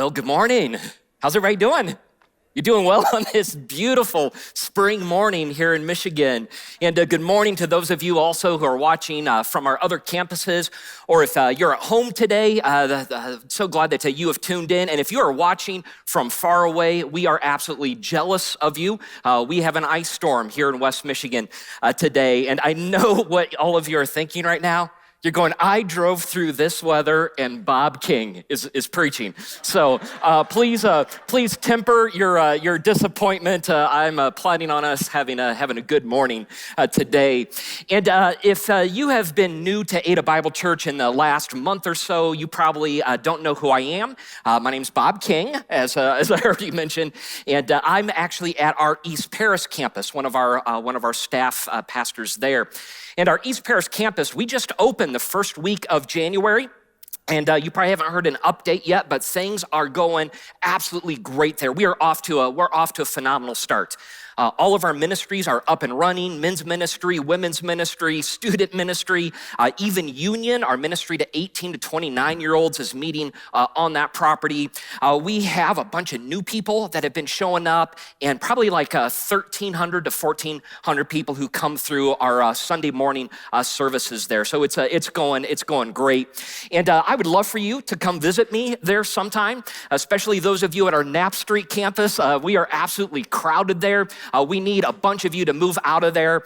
Well, good morning. How's everybody doing? You're doing well on this beautiful spring morning here in Michigan. And good morning to those of you also who are watching from our other campuses, or if you're at home today, so glad that you have tuned in. And if you are watching from far away, we are absolutely jealous of you. We have an ice storm here in West Michigan today. And I know what all of you are thinking right now. You're going, I drove through this weather and Bob King is preaching. So please temper your disappointment. I'm planning on us having a good morning today. And if you have been new to Ada Bible Church in the last month or so, you probably don't know who I am. My name's Bob King, as I already mentioned, and I'm actually at our East Paris campus, one of our staff pastors there. And our East Paris campus, we just opened the first week of January. And you probably haven't heard an update yet, but things are going absolutely great there. We're off to a phenomenal start. All of our ministries are up and running: men's ministry, women's ministry, student ministry, even Union, our ministry to 18 to 29-year-olds is meeting on that property. We have a bunch of new people that have been showing up, and probably like 1,300 to 1,400 people who come through our Sunday morning services there. So it's going great. And I would love for you to come visit me there sometime, especially those of you at our Knapp Street campus. We are absolutely crowded there. We need a bunch of you to move out of there.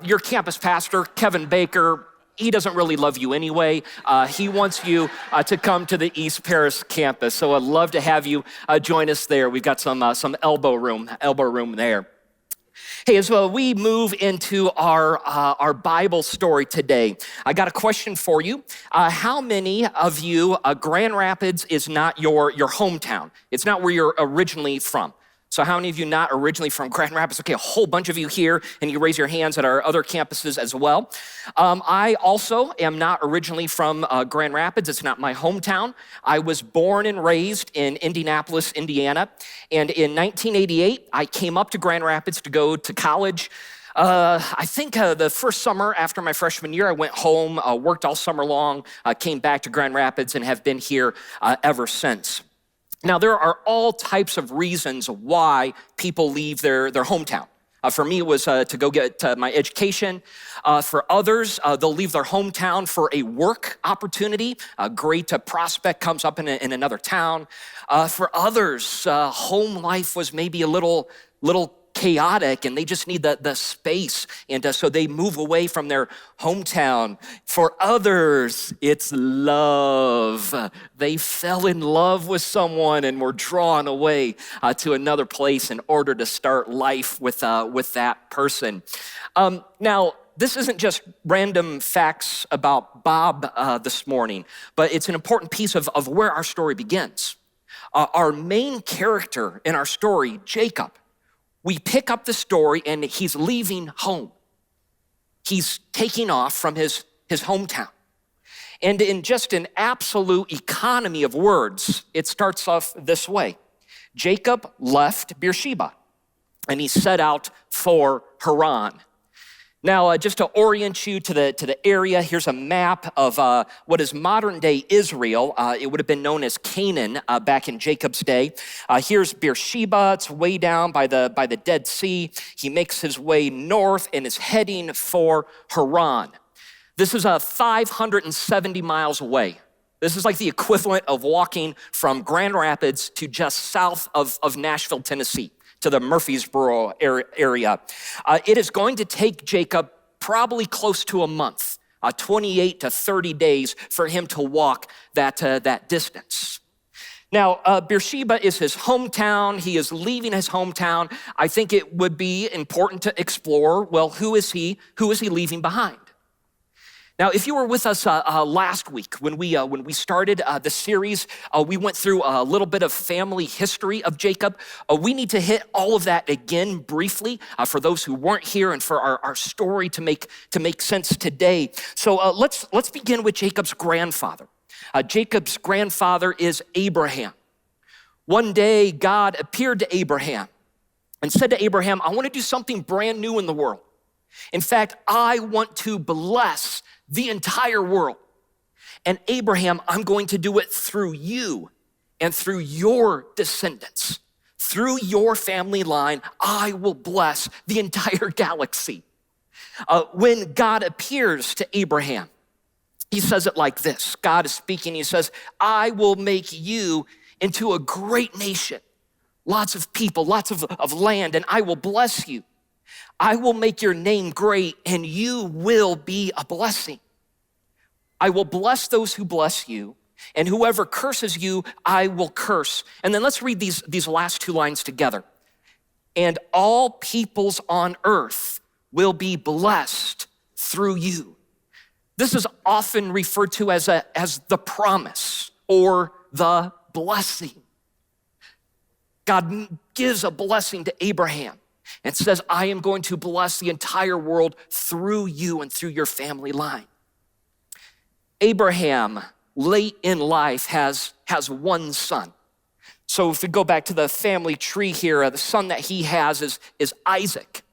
Your campus pastor, Kevin Baker, he doesn't really love you anyway. He wants you to come to the East Paris campus. So I'd love to have you join us there. We've got some elbow room there. Hey, as well, we move into our Bible story today, I got a question for you. How many of you, Grand Rapids is not your hometown? It's not where you're originally from. So how many of you not originally from Grand Rapids? Okay, a whole bunch of you here, and you raise your hands at our other campuses as well. I also am not originally from Grand Rapids. It's not my hometown. I was born and raised in Indianapolis, Indiana. And in 1988, I came up to Grand Rapids to go to college. I think the first summer after my freshman year, I went home, worked all summer long, came back to Grand Rapids, and have been here ever since. Now, there are all types of reasons why people leave their hometown. For me, it was to go get my education. For others, they'll leave their hometown for a work opportunity. A great prospect comes up in another town. For others, home life was maybe a little chaotic, and they just need the space, and so they move away from their hometown. For others, it's love. They fell in love with someone and were drawn away to another place in order to start life with that person. Now, this isn't just random facts about Bob this morning, but it's an important piece of where our story begins. Our main character in our story, Jacob, we pick up the story and he's leaving home. He's taking off from his hometown. And in just an absolute economy of words, it starts off this way. Jacob left Beersheba and he set out for Haran. Now, just to orient you to the area, here's a map of what is modern-day Israel. It would have been known as Canaan back in Jacob's day. Here's Beersheba. It's way down by the Dead Sea. He makes his way north and is heading for Haran. This is 570 miles away. This is like the equivalent of walking from Grand Rapids to just south of Nashville, Tennessee, to the Murfreesboro area. It is going to take Jacob probably close to a month, 28 to 30 days for him to walk that distance. Now, Beersheba is his hometown. He is leaving his hometown. I think it would be important to explore, well, who is he leaving behind? Now, if you were with us last week when we started the series, we went through a little bit of family history of Jacob. We need to hit all of that again briefly for those who weren't here and for our story to make sense today. So let's begin with Jacob's grandfather. Jacob's grandfather is Abraham. One day, God appeared to Abraham and said to Abraham, I want to do something brand new in the world. In fact, I want to bless the entire world. And Abraham, I'm going to do it through you. and through your descendants, through your family line, I will bless the entire galaxy. When God appears to Abraham, he says it like this. God is speaking, he says, I will make you into a great nation, lots of people, lots of land, and I will bless you. I will make your name great, and you will be a blessing. I will bless those who bless you, and whoever curses you, I will curse. And then let's read these last two lines together. And all peoples on earth will be blessed through you. This is often referred to as the promise or the blessing. God gives a blessing to Abraham and says, I am going to bless the entire world through you and through your family line. Abraham, late in life, has one son. So if we go back to the family tree here, the son that he has is Isaac.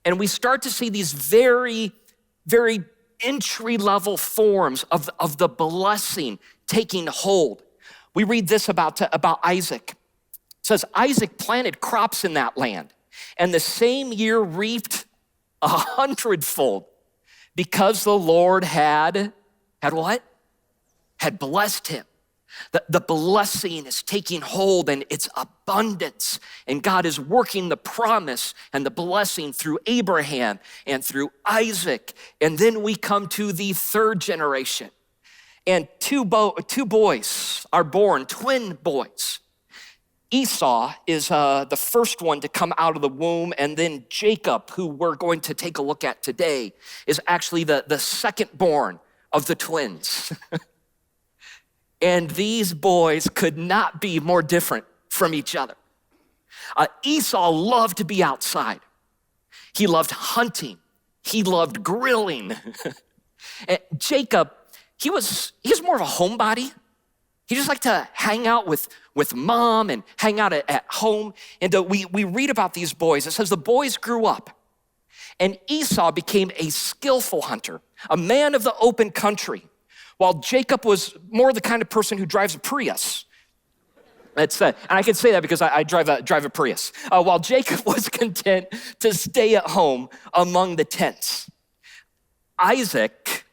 And we start to see these very, very entry-level forms of the blessing taking hold. We read this about Isaac. It says, Isaac planted crops in that land, and the same year reaped 100-fold, because the Lord had what? Had blessed him. The blessing is taking hold, and it's abundance. And God is working the promise and the blessing through Abraham and through Isaac. And then we come to the third generation. And two boys are born, twin boys. Esau is the first one to come out of the womb, and then Jacob, who we're going to take a look at today, is actually the second born of the twins. And these boys could not be more different from each other. Esau loved to be outside. He loved hunting. He loved grilling. And Jacob, he was more of a homebody. He just liked to hang out with mom and hang out at home. And we read about these boys. It says the boys grew up, and Esau became a skillful hunter, a man of the open country, while Jacob was more the kind of person who drives a Prius. And I can say that because I drive a Prius. While Jacob was content to stay at home among the tents. Isaac,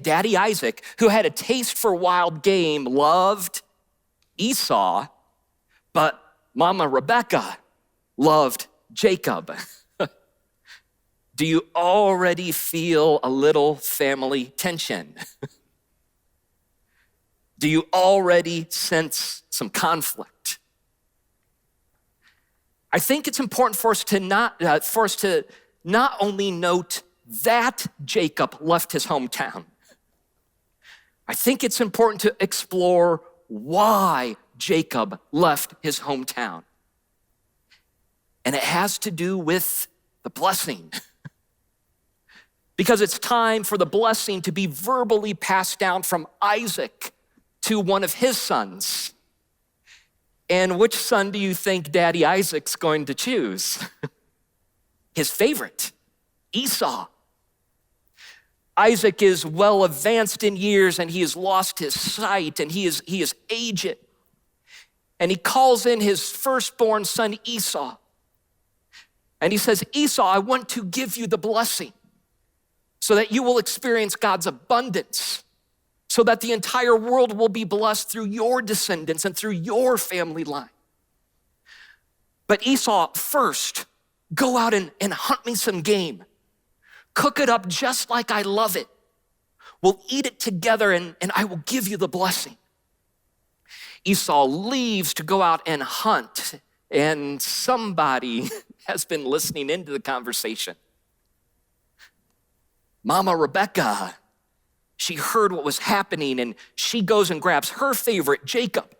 Daddy Isaac, who had a taste for wild game, loved Esau, but Mama Rebecca loved Jacob. Do you already feel a little family tension? Do you already sense some conflict? I think it's important for us to not only note that Jacob left his hometown. I think it's important to explore why Jacob left his hometown. And it has to do with the blessing. Because it's time for the blessing to be verbally passed down from Isaac to one of his sons. And which son do you think Daddy Isaac's going to choose? His favorite, Esau. Isaac is well advanced in years, and he has lost his sight, and he is aged. And he calls in his firstborn son Esau. And he says, Esau, I want to give you the blessing so that you will experience God's abundance, so that the entire world will be blessed through your descendants and through your family line. But Esau, first, go out and hunt me some game. Cook it up just like I love it. We'll eat it together, and I will give you the blessing. Esau leaves to go out and hunt, and somebody has been listening into the conversation. Mama Rebecca, she heard what was happening, and she goes and grabs her favorite, Jacob,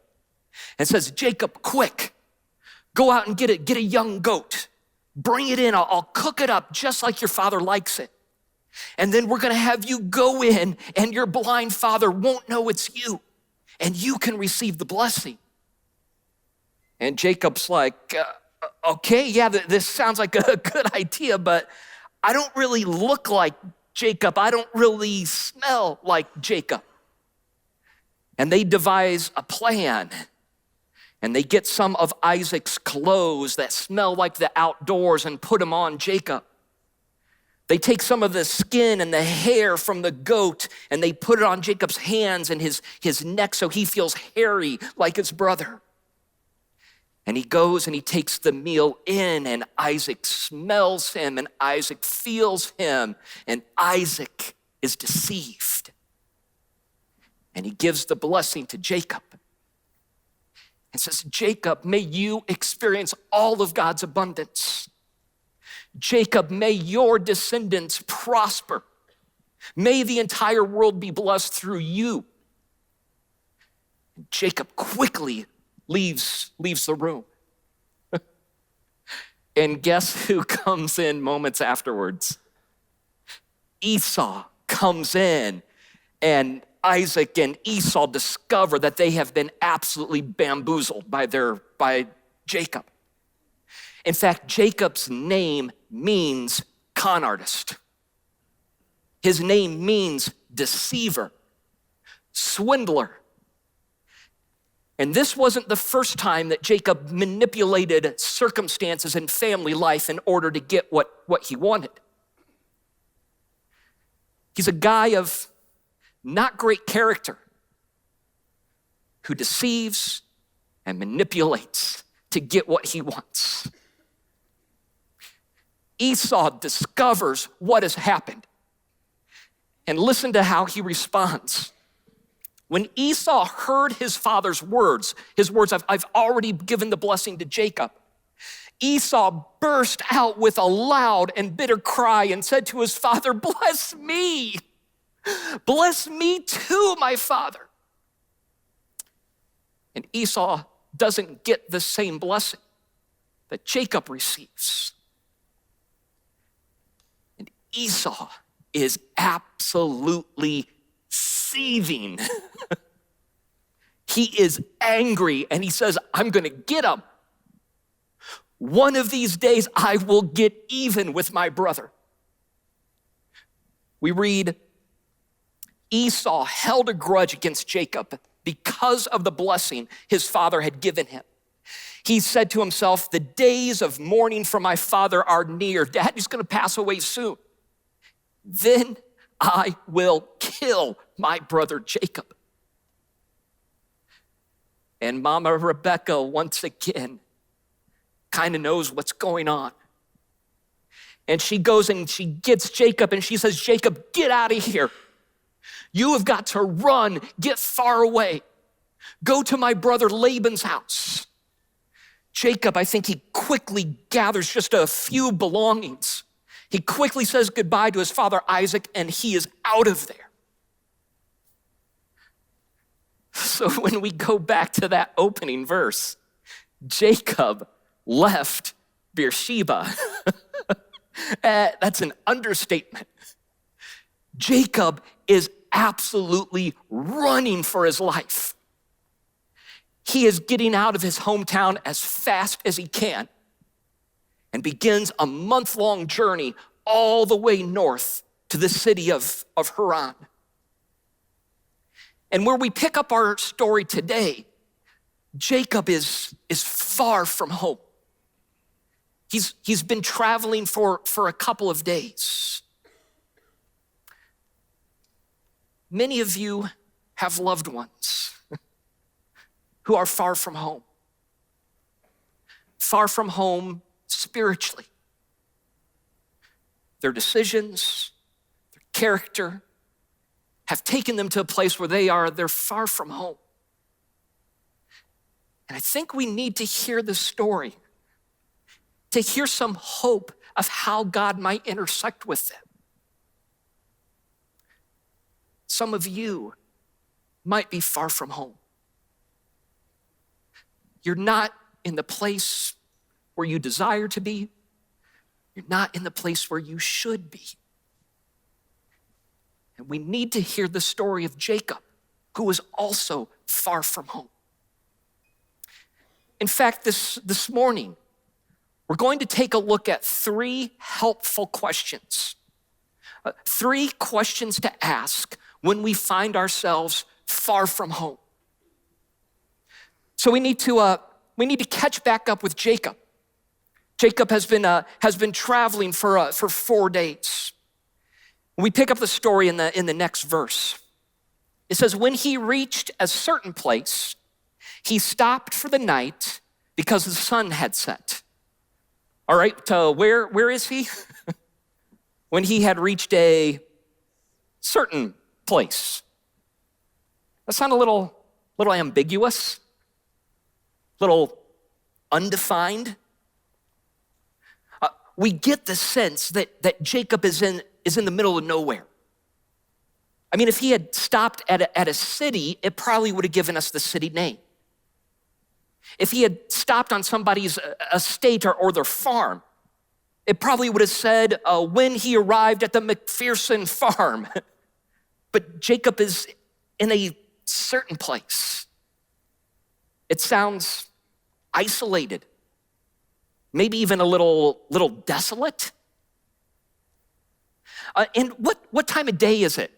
and says, Jacob, quick, go out and get a young goat. Bring it in, I'll cook it up just like your father likes it. And then we're gonna have you go in, and your blind father won't know it's you, and you can receive the blessing. And Jacob's like, okay, yeah, this sounds like a good idea, but I don't really look like Jacob. I don't really smell like Jacob. And they devise a plan. And they get some of Isaac's clothes that smell like the outdoors and put them on Jacob. They take some of the skin and the hair from the goat and they put it on Jacob's hands and his neck so he feels hairy like his brother. And he goes and he takes the meal in, and Isaac smells him and Isaac feels him, and Isaac is deceived. And he gives the blessing to Jacob and says, Jacob, may you experience all of God's abundance. Jacob, may your descendants prosper. May the entire world be blessed through you. And Jacob quickly leaves the room. And guess who comes in moments afterwards? Esau comes in, and Isaac and Esau discover that they have been absolutely bamboozled by Jacob. In fact, Jacob's name means con artist. His name means deceiver, swindler. And this wasn't the first time that Jacob manipulated circumstances and family life in order to get what he wanted. He's a guy of not great character who deceives and manipulates to get what he wants. Esau discovers what has happened. And listen to how he responds. When Esau heard his father's words, I've already given the blessing to Jacob, Esau burst out with a loud and bitter cry and said to his father, bless me too, my father. And Esau doesn't get the same blessing that Jacob receives. And Esau is absolutely seething. He is angry and he says, I'm gonna get him. One of these days I will get even with my brother. We read, Esau held a grudge against Jacob because of the blessing his father had given him. He said to himself, the days of mourning for my father are near. Daddy's gonna pass away soon. Then I will kill my brother Jacob. And Mama Rebecca, once again, kind of knows what's going on. And she goes and she gets Jacob and she says, Jacob, get out of here. You have got to run, get far away. Go to my brother Laban's house. Jacob, I think he quickly gathers just a few belongings. He quickly says goodbye to his father Isaac, and he is out of there. So when we go back to that opening verse, Jacob left Beersheba. That's an understatement. Jacob is absolutely running for his life. He is getting out of his hometown as fast as he can and begins a month-long journey all the way north to the city of Haran. And where we pick up our story today, Jacob is far from home. He's been traveling for a couple of days. Many of you have loved ones who are far from home. Far from home spiritually. Their decisions, their character have taken them to a place where they're far from home. And I think we need to hear the story, to hear some hope of how God might intersect with them. Some of you might be far from home. You're not in the place where you desire to be. You're not in the place where you should be. And we need to hear the story of Jacob, who was also far from home. In fact, this morning, we're going to take a look at 3 helpful questions. 3 questions to ask when we find ourselves far from home. So we need to catch back up with Jacob. Jacob has been traveling for 4 days. We pick up the story in the next verse. It says, when he reached a certain place, he stopped for the night because the sun had set. All right, where is he? When he had reached a certain place. That sound a little ambiguous, little undefined. We get the sense that Jacob is in the middle of nowhere. I mean, if he had stopped at a city, it probably would have given us the city name. If he had stopped on somebody's estate or their farm, it probably would have said when he arrived at the McPherson farm. But Jacob is in a certain place. It sounds isolated, maybe even a little desolate. And what time of day is it?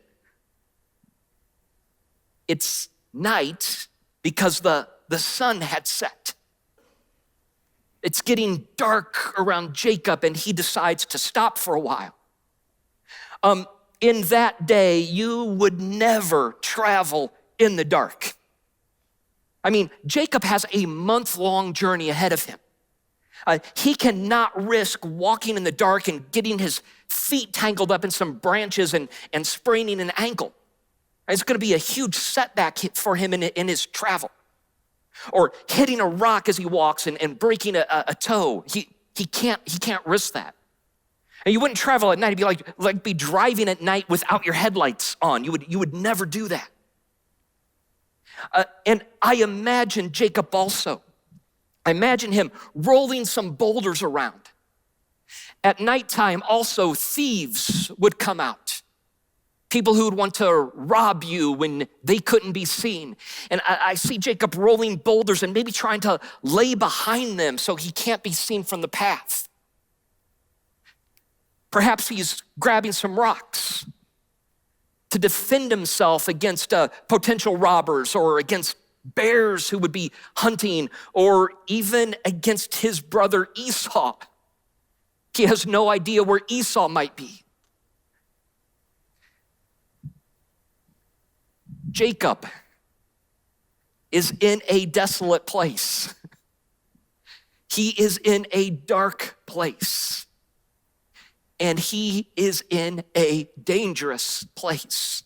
It's night because the sun had set. It's getting dark around Jacob, and he decides to stop for a while. In that day, you would never travel in the dark. I mean, Jacob has a month-long journey ahead of him. He cannot risk walking in the dark and getting his feet tangled up in some branches and spraining an ankle. It's going to be a huge setback for him in his travel. Or hitting a rock as he walks and breaking a toe. He can't risk that. And you wouldn't travel at night. It'd be like be driving at night without your headlights on. You would never do that. And I imagine Jacob also. I imagine him rolling some boulders around. At nighttime also, thieves would come out. People who would want to rob you when they couldn't be seen. And I see Jacob rolling boulders and maybe trying to lay behind them so he can't be seen from the path. Perhaps he's grabbing some rocks to defend himself against potential robbers or against bears who would be hunting or even against his brother Esau. He has no idea where Esau might be. Jacob is in a desolate place. He is in a dark place. And he is in a dangerous place.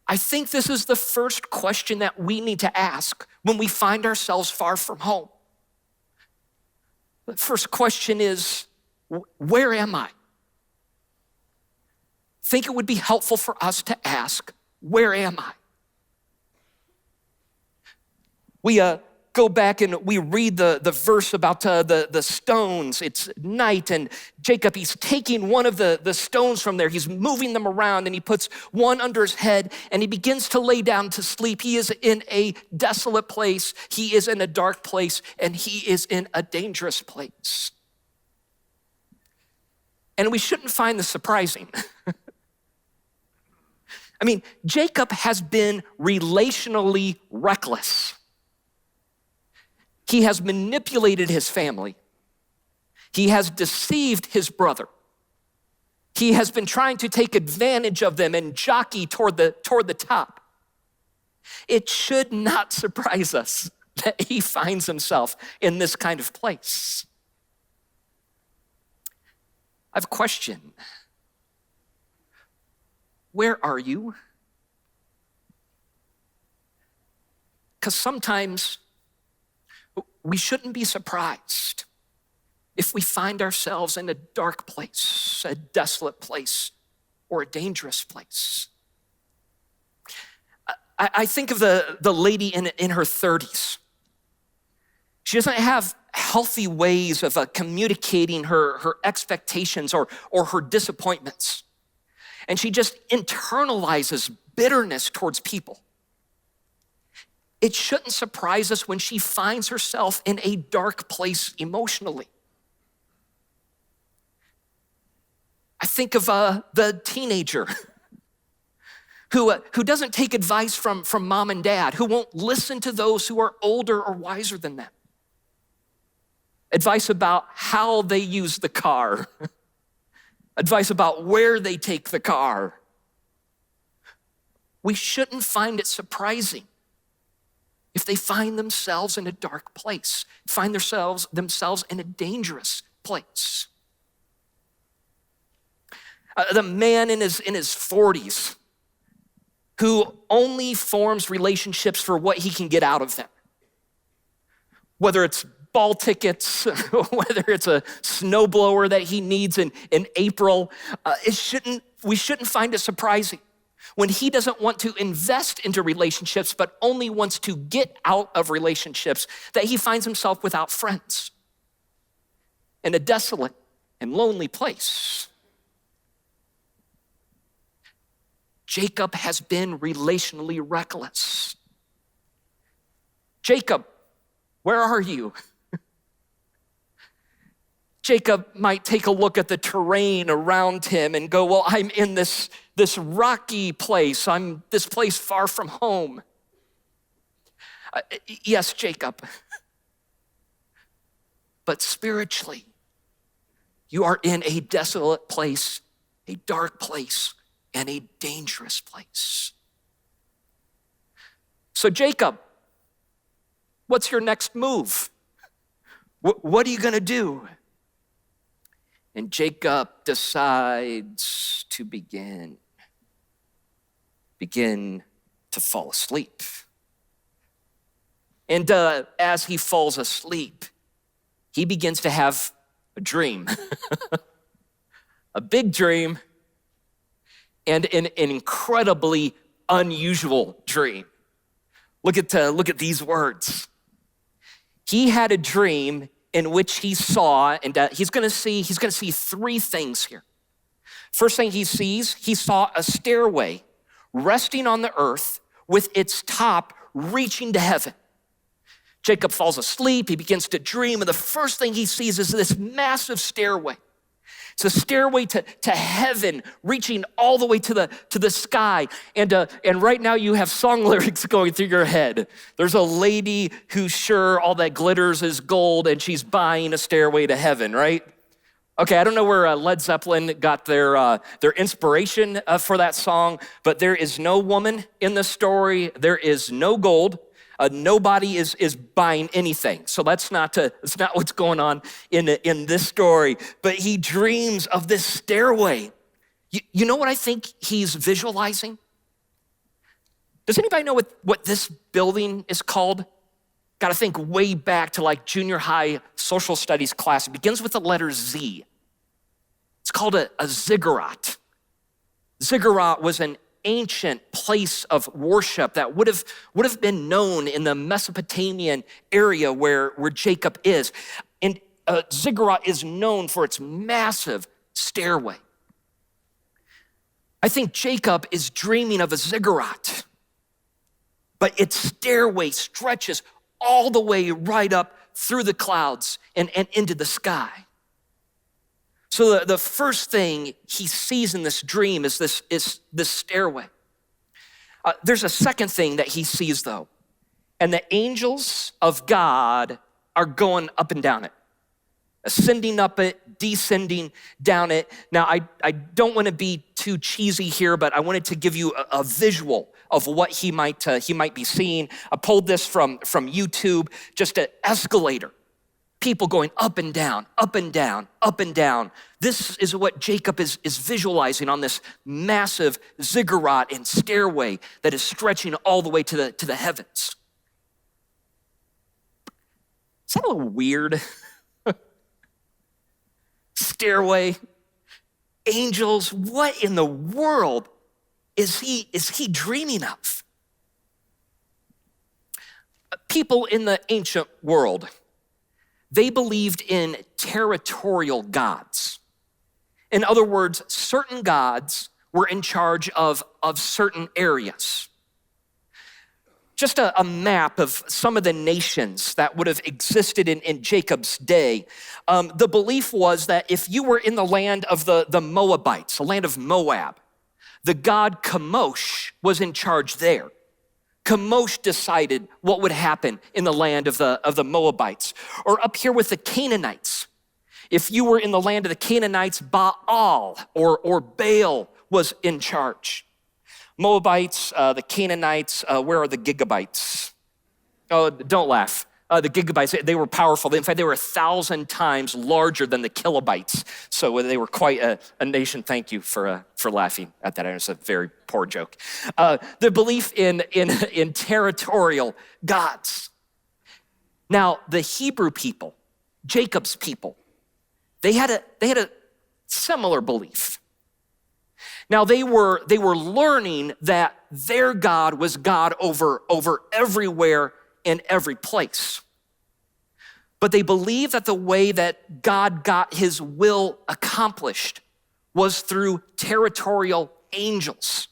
I think this is the first question that we need to ask when we find ourselves far from home. The first question is, where am I? I think it would be helpful for us to ask, where am I? We go back and we read the verse about the stones. It's night, and Jacob, he's taking one of the stones from there. He's moving them around, and he puts one under his head, and he begins to lay down to sleep. He is in a desolate place. He is in a dark place, and he is in a dangerous place. And we shouldn't find this surprising. I mean, Jacob has been relationally reckless. He has manipulated his family. He has deceived his brother. He has been trying to take advantage of them and jockey toward the top. It should not surprise us that he finds himself in this kind of place. I have a question. Where are you? Because sometimes we shouldn't be surprised if we find ourselves in a dark place, a desolate place, or a dangerous place. I think of the lady in her 30s. She doesn't have healthy ways of communicating her expectations or her disappointments. And she just internalizes bitterness towards people. It shouldn't surprise us when she finds herself in a dark place emotionally. I think of the teenager who doesn't take advice from mom and dad, who won't listen to those who are older or wiser than them. Advice about how they use the car. Advice about where they take the car. We shouldn't find it surprising if they find themselves in a dark place, find themselves in a dangerous place. The man in his 40s who only forms relationships for what he can get out of them. Whether it's ball tickets, whether it's a snowblower that he needs in April, we shouldn't find it surprising when he doesn't want to invest into relationships, but only wants to get out of relationships, that he finds himself without friends in a desolate and lonely place. Jacob has been relationally reckless. Jacob, where are you? Jacob might take a look at the terrain around him and go, well, I'm in this rocky place. I'm this place far from home. Yes, Jacob. But spiritually, you are in a desolate place, a dark place, and a dangerous place. So Jacob, what's your next move? What are you gonna do? And Jacob decides to begin to fall asleep. And as he falls asleep, he begins to have a dream, a big dream, and an incredibly unusual dream. Look at these words. He had a dream in which he saw, and he's gonna see three things here. First thing he saw a stairway resting on the earth with its top reaching to heaven. Jacob falls asleep, he begins to dream, and the first thing he sees is this massive stairway. It's a stairway to heaven, reaching all the way to the sky. And right now you have song lyrics going through your head. There's a lady who's sure all that glitters is gold, and she's buying a stairway to heaven, right? Okay, I don't know where Led Zeppelin got their inspiration for that song, but there is no woman in the story. There is no gold. Nobody is buying anything. So that's not what's going on in this story. But he dreams of this stairway. You know what I think he's visualizing? Does anybody know what this building is called? Got to think way back to like junior high social studies class. It begins with the letter Z. It's called a ziggurat. Ziggurat was an ancient place of worship that would have been known in the Mesopotamian area where Jacob is. And a ziggurat is known for its massive stairway. I think Jacob is dreaming of a ziggurat, but its stairway stretches all the way right up through the clouds and into the sky. So the first thing he sees in this dream is this stairway. There's a second thing that he sees though, and the angels of God are going up and down it, ascending up it, descending down it. Now, I don't want to be too cheesy here, but I wanted to give you a visual of what he might be seeing. I pulled this from YouTube, just an escalator. People going up and down, up and down, up and down. This is what Jacob is visualizing on this massive ziggurat and stairway that is stretching all the way to the heavens. Is that a little weird? Stairway, angels, what in the world is he dreaming of? People in the ancient world, they believed in territorial gods. In other words, certain gods were in charge of certain areas. Just a map of some of the nations that would have existed in Jacob's day. The belief was that if you were in the land of the Moabites, the land of Moab, The god Chemosh was in charge there. Chemosh decided what would happen in the land of the Moabites. Or up here with the Canaanites. If you were in the land of the Canaanites, Baal or Baal was in charge. Moabites, the Canaanites, where are the Gigabites? Oh, don't laugh. The Gigabites, they were powerful. In fact, they were 1,000 times larger than the kilobytes. So they were quite a nation. Thank you for laughing at that. It's a very poor joke. The belief in territorial gods. Now, the Hebrew people, Jacob's people, they had a similar belief. Now, they were learning that their God was God over everywhere in every place. But they believed that the way that God got his will accomplished was through territorial angels.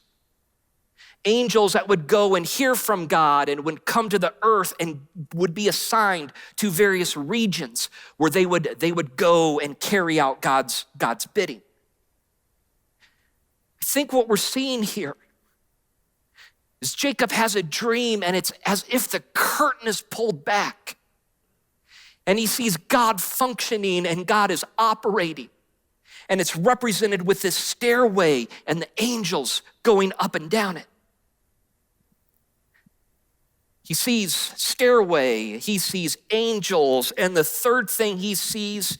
Angels that would go and hear from God and would come to the earth and would be assigned to various regions where they would go and carry out God's bidding. I think what we're seeing here is Jacob has a dream, and it's as if the curtain is pulled back. And he sees God functioning and God is operating. And it's represented with this stairway and the angels going up and down it. He sees stairway, he sees angels, and the third thing he sees,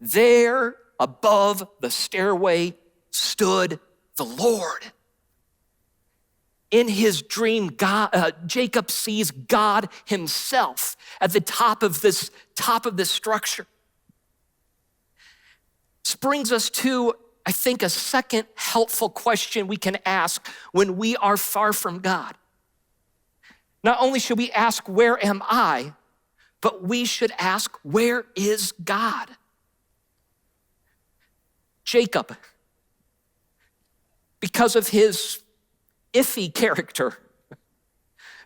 there above the stairway stood the Lord. In his dream, Jacob sees God himself at the top of this structure. This brings us to, I think, a second helpful question we can ask when we are far from God. Not only should we ask, where am I? But we should ask, where is God? Jacob, because of his iffy character,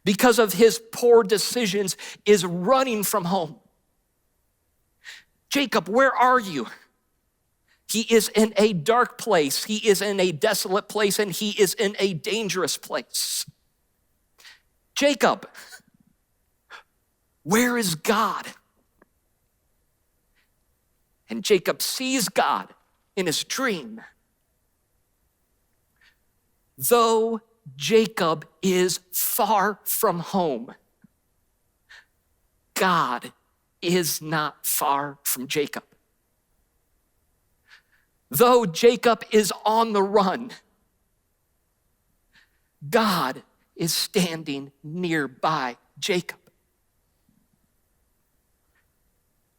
because of his poor decisions, is running from home. Jacob, where are you? He is in a dark place, he is in a desolate place, and he is in a dangerous place. Jacob, where is God? And Jacob sees God in his dream. Though Jacob is far from home, God is not far from Jacob. Though Jacob is on the run, God is standing nearby Jacob.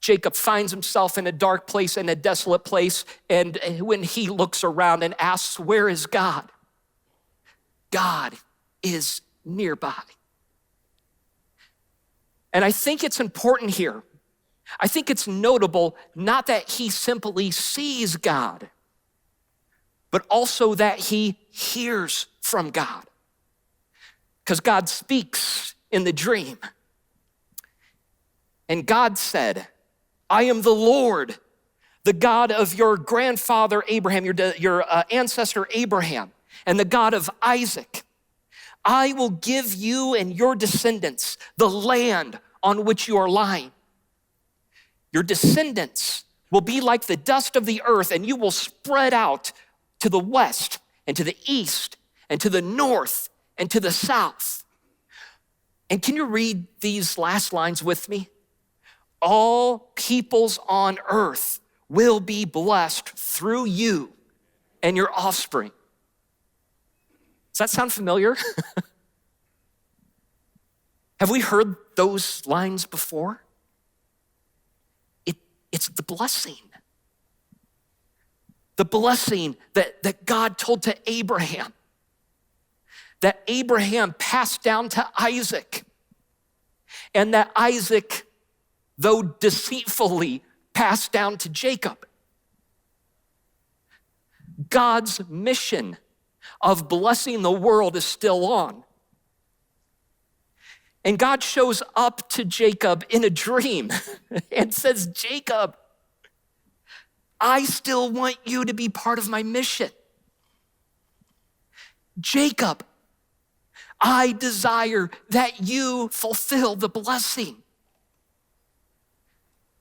Jacob finds himself in a dark place, in a desolate place, and when he looks around and asks, where is God? God is nearby. And I think it's important here. I think it's notable not that he simply sees God, but also that he hears from God. Because God speaks in the dream. And God said, I am the Lord, the God of your grandfather Abraham, your ancestor Abraham, and the God of Isaac. I will give you and your descendants the land on which you are lying. Your descendants will be like the dust of the earth, and you will spread out to the west and to the east and to the north and to the south. And can you read these last lines with me? All peoples on earth will be blessed through you and your offspring. Does that sound familiar? Have we heard those lines before? It's the blessing. The blessing that God told to Abraham, that Abraham passed down to Isaac, and that Isaac, though deceitfully, passed down to Jacob. God's mission of blessing the world is still on. And God shows up to Jacob in a dream and says, Jacob, I still want you to be part of my mission. Jacob, I desire that you fulfill the blessing.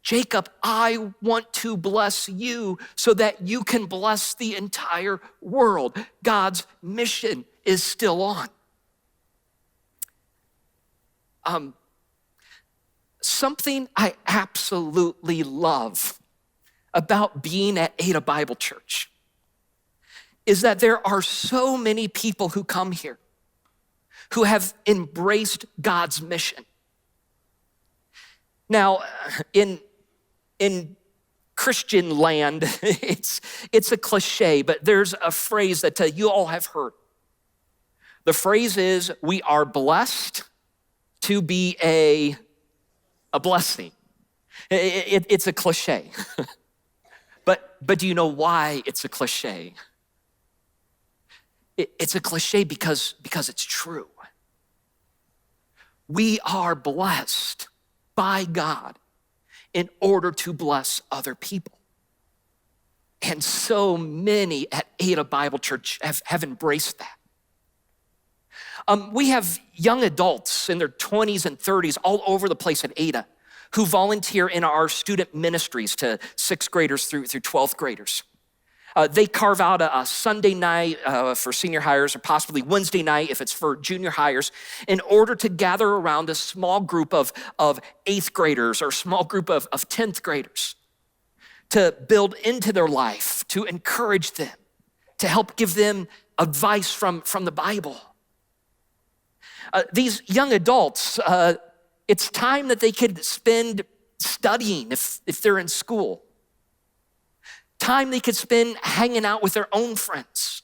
Jacob, I want to bless you so that you can bless the entire world. God's mission is still on. Something I absolutely love about being at Ada Bible Church is that there are so many people who come here who have embraced God's mission. Now, in Christian land, it's a cliche, but there's a phrase that you all have heard. The phrase is, we are blessed to be a blessing. It's a cliche. But do you know why it's a cliche? It's a cliche because it's true. We are blessed by God in order to bless other people. And so many at Ada Bible Church have embraced that. We have young adults in their 20s and 30s all over the place at Ada who volunteer in our student ministries to 6th graders through 12th graders. They carve out a Sunday night for senior hires, or possibly Wednesday night if it's for junior hires, in order to gather around a small group of 8th graders or small group of 10th graders to build into their life, to encourage them, to help give them advice from the Bible. These young adults, it's time that they could spend studying if they're in school. Time they could spend hanging out with their own friends.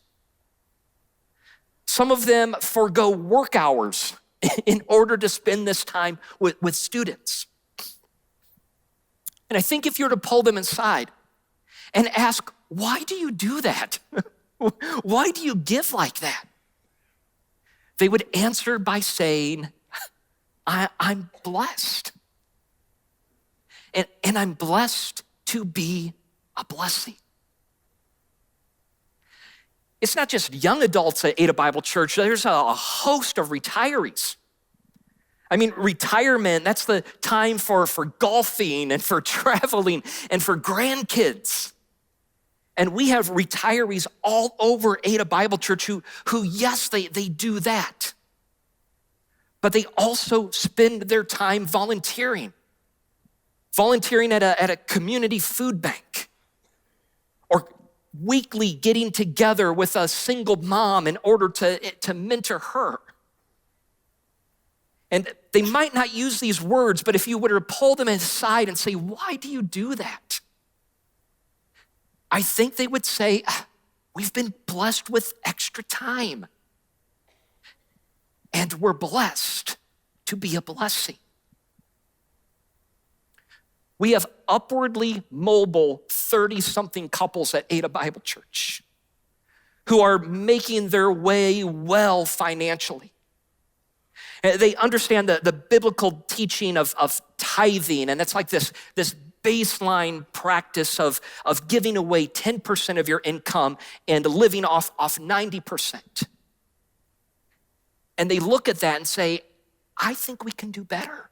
Some of them forego work hours in order to spend this time with students. And I think if you were to pull them aside and ask, why do you do that? Why do you give like that? They would answer by saying, I'm blessed. And I'm blessed to be a blessing. It's not just young adults at Ada Bible Church. There's a host of retirees. I mean, retirement, that's the time for golfing and for traveling and for grandkids. And we have retirees all over Ada Bible Church who yes, they do that. But they also spend their time volunteering at a community food bank, or weekly getting together with a single mom in order to mentor her. And they might not use these words, but if you were to pull them aside and say, why do you do that? I think they would say, we've been blessed with extra time. And we're blessed to be a blessing. We have upwardly mobile 30-something couples at Ada Bible Church who are making their way well financially. They understand the biblical teaching of tithing, and it's like this baseline practice of giving away 10% of your income and living off 90%. And they look at that and say, I think we can do better.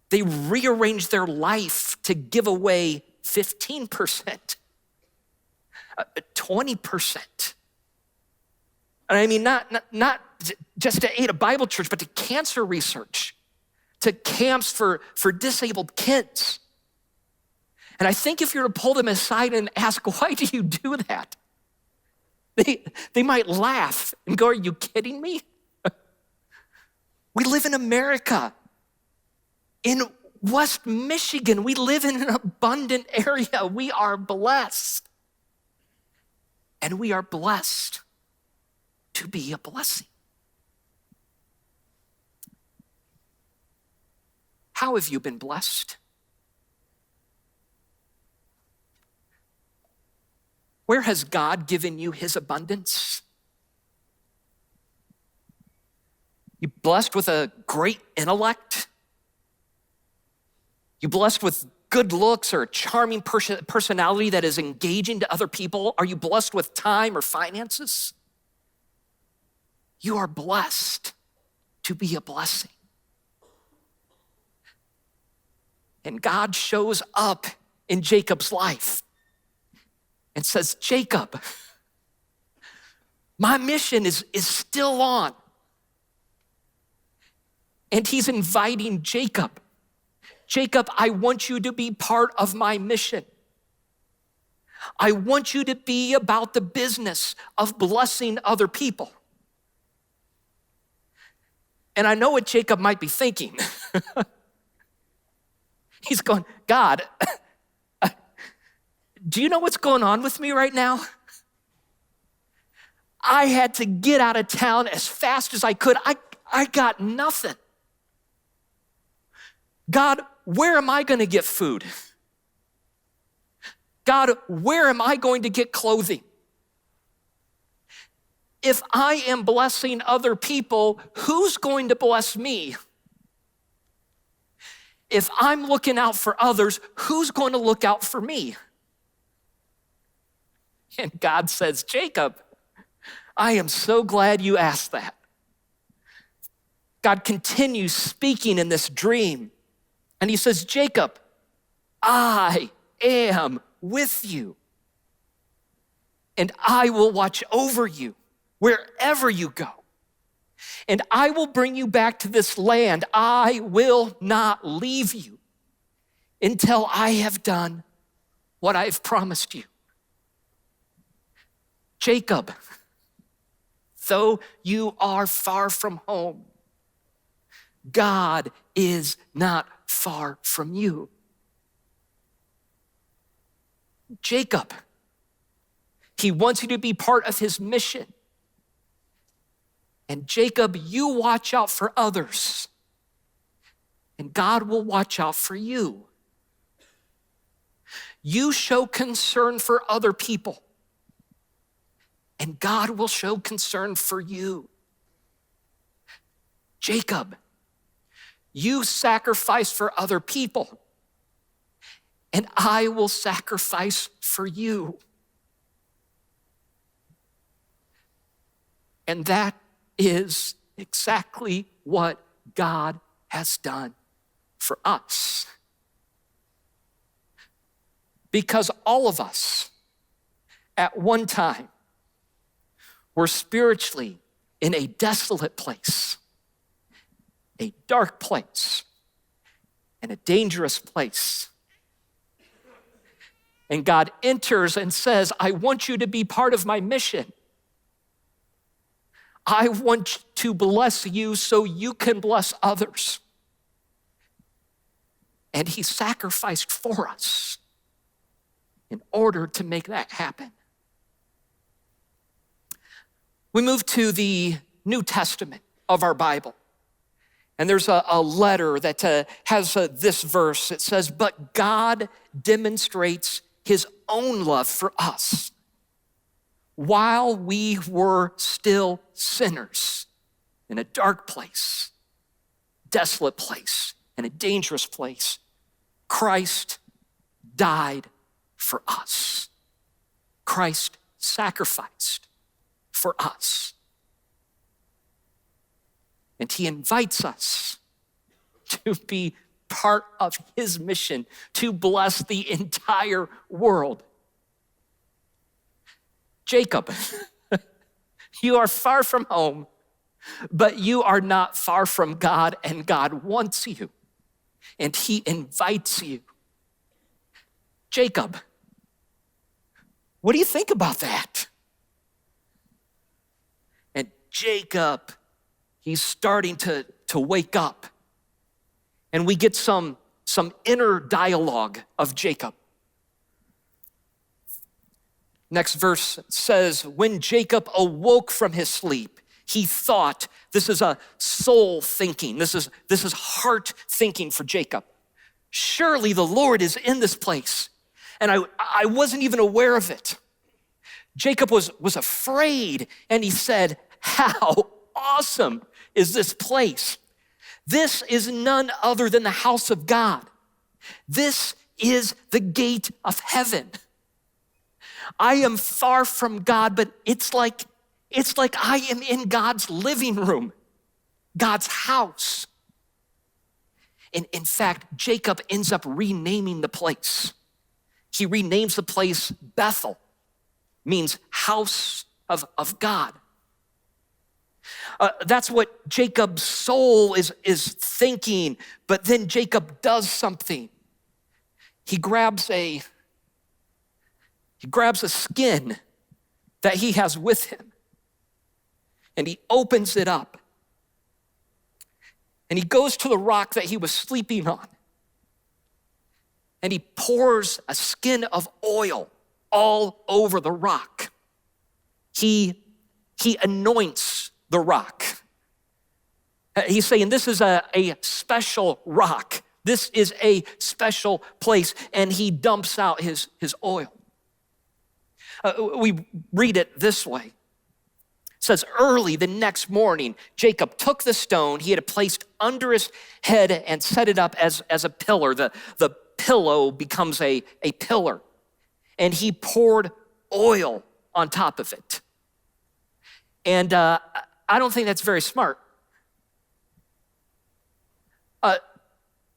They rearrange their life to give away 15%, 20%. And I mean, not just to Ada Bible Church, but to cancer research, to camps for disabled kids. And I think if you were to pull them aside and ask, why do you do that? They might laugh and go, are you kidding me? We live in America. In West Michigan, we live in an abundant area. We are blessed. And we are blessed to be a blessing. How have you been blessed? Where has God given you his abundance? You blessed with a great intellect? You blessed with good looks or a charming personality that is engaging to other people? Are you blessed with time or finances? You are blessed to be a blessing. And God shows up in Jacob's life and says, Jacob, my mission is still on. And he's inviting Jacob. Jacob, I want you to be part of my mission. I want you to be about the business of blessing other people. And I know what Jacob might be thinking. He's going, God, do you know what's going on with me right now? I had to get out of town as fast as I could. I got nothing. God, where am I going to get food? God, where am I going to get clothing? If I am blessing other people, who's going to bless me? If I'm looking out for others, who's going to look out for me? And God says, Jacob, I am so glad you asked that. God continues speaking in this dream, and he says, Jacob, I am with you, and I will watch over you wherever you go, and I will bring you back to this land. I will not leave you until I have done what I've promised you. Jacob, though you are far from home, God is not far from you. Jacob, he wants you to be part of his mission. And Jacob, you watch out for others, and God will watch out for you. You show concern for other people, and God will show concern for you. Jacob, you sacrifice for other people, and I will sacrifice for you. And that is exactly what God has done for us. Because all of us, at one time, were spiritually in a desolate place, a dark place, and a dangerous place. And God enters and says, I want you to be part of my mission. I want to bless you so you can bless others. And he sacrificed for us in order to make that happen. We move to the New Testament of our Bible. And there's a letter that has this verse. It says, but God demonstrates his own love for us while we were still sinners in a dark place, desolate place, and a dangerous place. Christ died for us. Christ sacrificed for us. And he invites us to be part of his mission to bless the entire world. Jacob, you are far from home, but you are not far from God, and God wants you, and he invites you. Jacob, what do you think about that? And Jacob, he's starting to wake up. And we get some inner dialogue of Jacob. Next verse says, when Jacob awoke from his sleep, he thought, this is a soul thinking. This is heart thinking for Jacob. Surely the Lord is in this place. And I wasn't even aware of it. Jacob was afraid, and he said, how awesome is this place? This is none other than the house of God. This is the gate of heaven. I am far from God, but it's like It's like I am in God's living room, God's house. And in fact, Jacob ends up renaming the place. He renames the place Bethel, means house of God. That's what Jacob's soul is thinking, but then Jacob does something. He grabs a skin that he has with him, and he opens it up. And he goes to the rock that he was sleeping on, and he pours a skin of oil all over the rock. He anoints the rock. He's saying this is a special rock. This is a special place, and he dumps out his oil. We read it this way. It says, early the next morning, Jacob took the stone he had placed under his head and set it up as a pillar. The pillow becomes a pillar. And he poured oil on top of it. And I don't think that's very smart.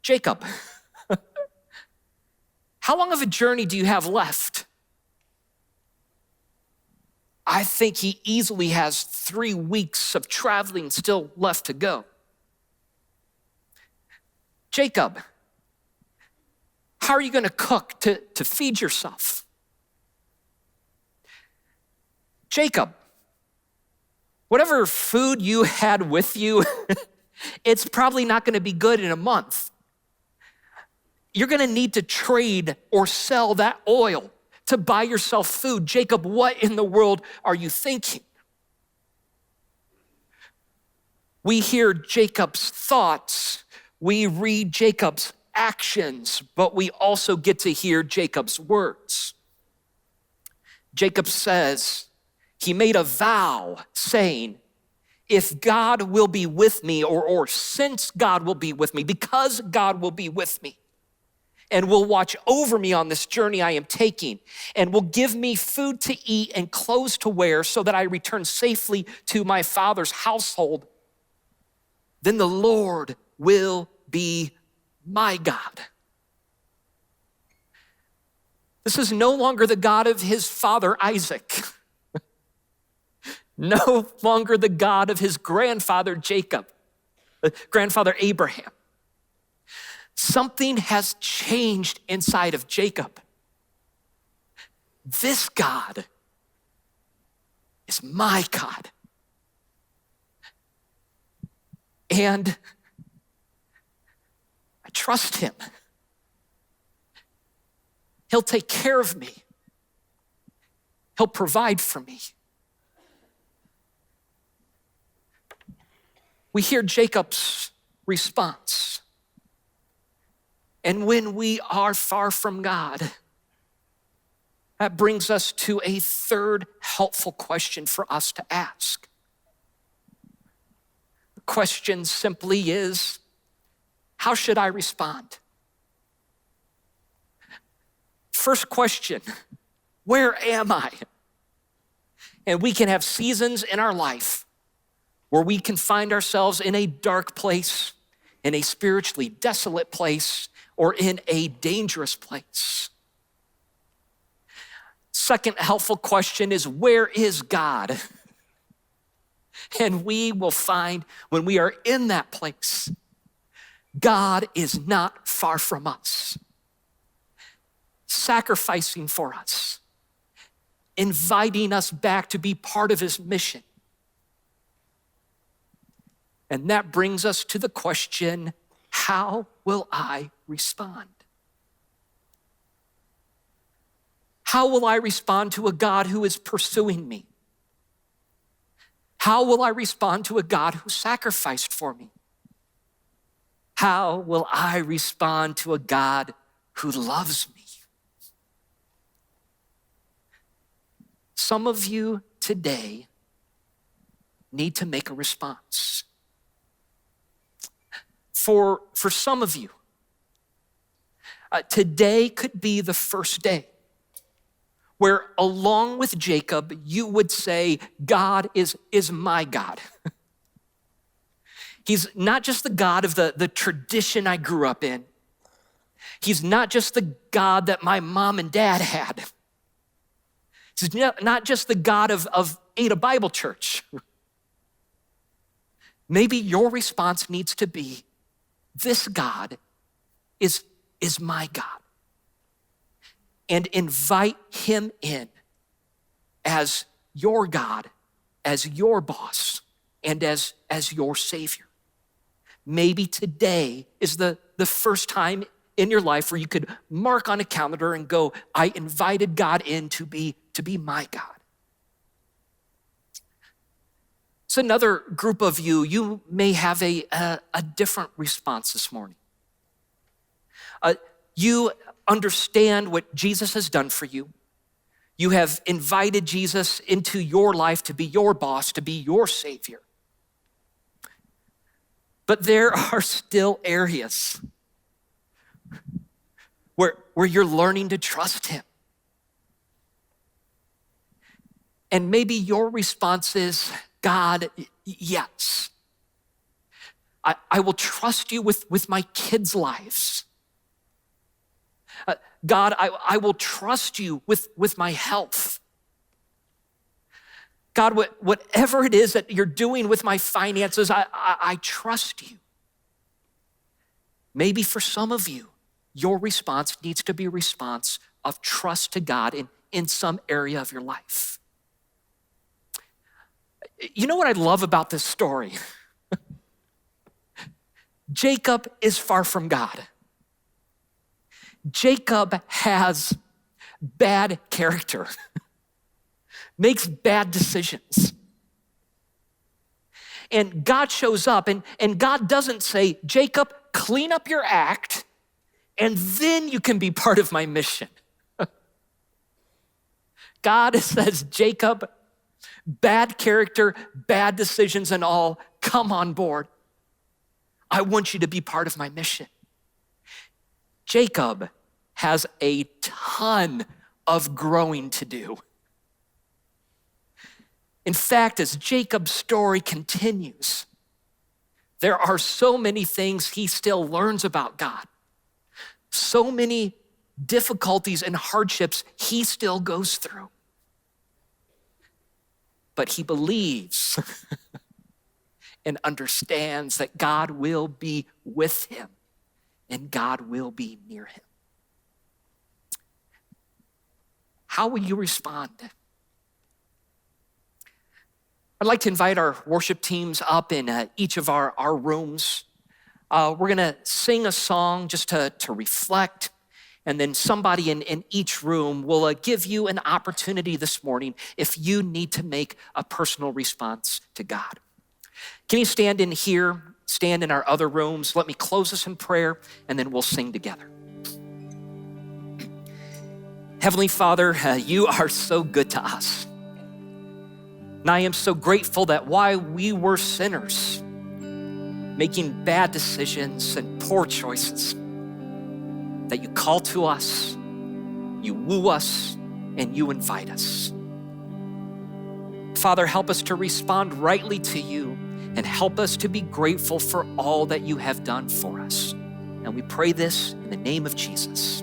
Jacob, how long of a journey do you have left? I think he easily has 3 weeks of traveling still left to go. Jacob, how are you going to cook to feed yourself? Jacob, whatever food you had with you, it's probably not going to be good in a month. You're going to need to trade or sell that oil to buy yourself food. Jacob, what in the world are you thinking? We hear Jacob's thoughts, we read Jacob's actions, but we also get to hear Jacob's words. Jacob says, he made a vow saying, if God will be with me, or since God will be with me, because God will be with me, and will watch over me on this journey I am taking, and will give me food to eat and clothes to wear so that I return safely to my father's household, then the Lord will be my God. This is no longer the God of his father Isaac, no longer the God of his grandfather Jacob, grandfather Abraham. Something has changed inside of Jacob. This God is my God. And I trust him. He'll take care of me. He'll provide for me. We hear Jacob's response. And when we are far from God, that brings us to a third helpful question for us to ask. The question simply is, how should I respond? First question, where am I? And we can have seasons in our life where we can find ourselves in a dark place, in a spiritually desolate place, or in a dangerous place. Second helpful question is, where is God? And we will find when we are in that place, God is not far from us, sacrificing for us, inviting us back to be part of his mission. And that brings us to the question, how will I respond? How will I respond to a God who is pursuing me? How will I respond to a God who sacrificed for me? How will I respond to a God who loves me? Some of you today need to make a response. For some of you, today could be the first day where along with Jacob, you would say, God is my God. He's not just the God of the tradition I grew up in. He's not just the God that my mom and dad had. He's not just the God of Ada Bible Church. Maybe your response needs to be, this God is my God. And invite him in as your God, as your boss, and as your Savior. Maybe today is the first time in your life where you could mark on a calendar and go, I invited God in to be my God. So another group of you may have a different response this morning. You understand what Jesus has done for you. You have invited Jesus into your life to be your boss, to be your Savior. But there are still areas where you're learning to trust him. And maybe your response is, God, yes. I will trust you with my kids' lives. God, I will trust you with my health. God, whatever it is that you're doing with my finances, I trust you. Maybe for some of you, your response needs to be a response of trust to God in some area of your life. You know what I love about this story? Jacob is far from God. Jacob has bad character, makes bad decisions. And God shows up and God doesn't say, Jacob, clean up your act and then you can be part of my mission. God says, Jacob, bad character, bad decisions and all, come on board. I want you to be part of my mission. Jacob has a ton of growing to do. In fact, as Jacob's story continues, there are so many things he still learns about God, so many difficulties and hardships he still goes through. But he believes and understands that God will be with him and God will be near him. How will you respond? I'd like to invite our worship teams up in each of our rooms. We're gonna sing a song just to reflect, and then somebody in each room will give you an opportunity this morning if you need to make a personal response to God. Can you stand in here, stand in our other rooms? Let me close this in prayer, and then we'll sing together. Heavenly Father, you are so good to us. And I am so grateful that while we were sinners, making bad decisions and poor choices, that you call to us, you woo us, and you invite us. Father, help us to respond rightly to you and help us to be grateful for all that you have done for us. And we pray this in the name of Jesus.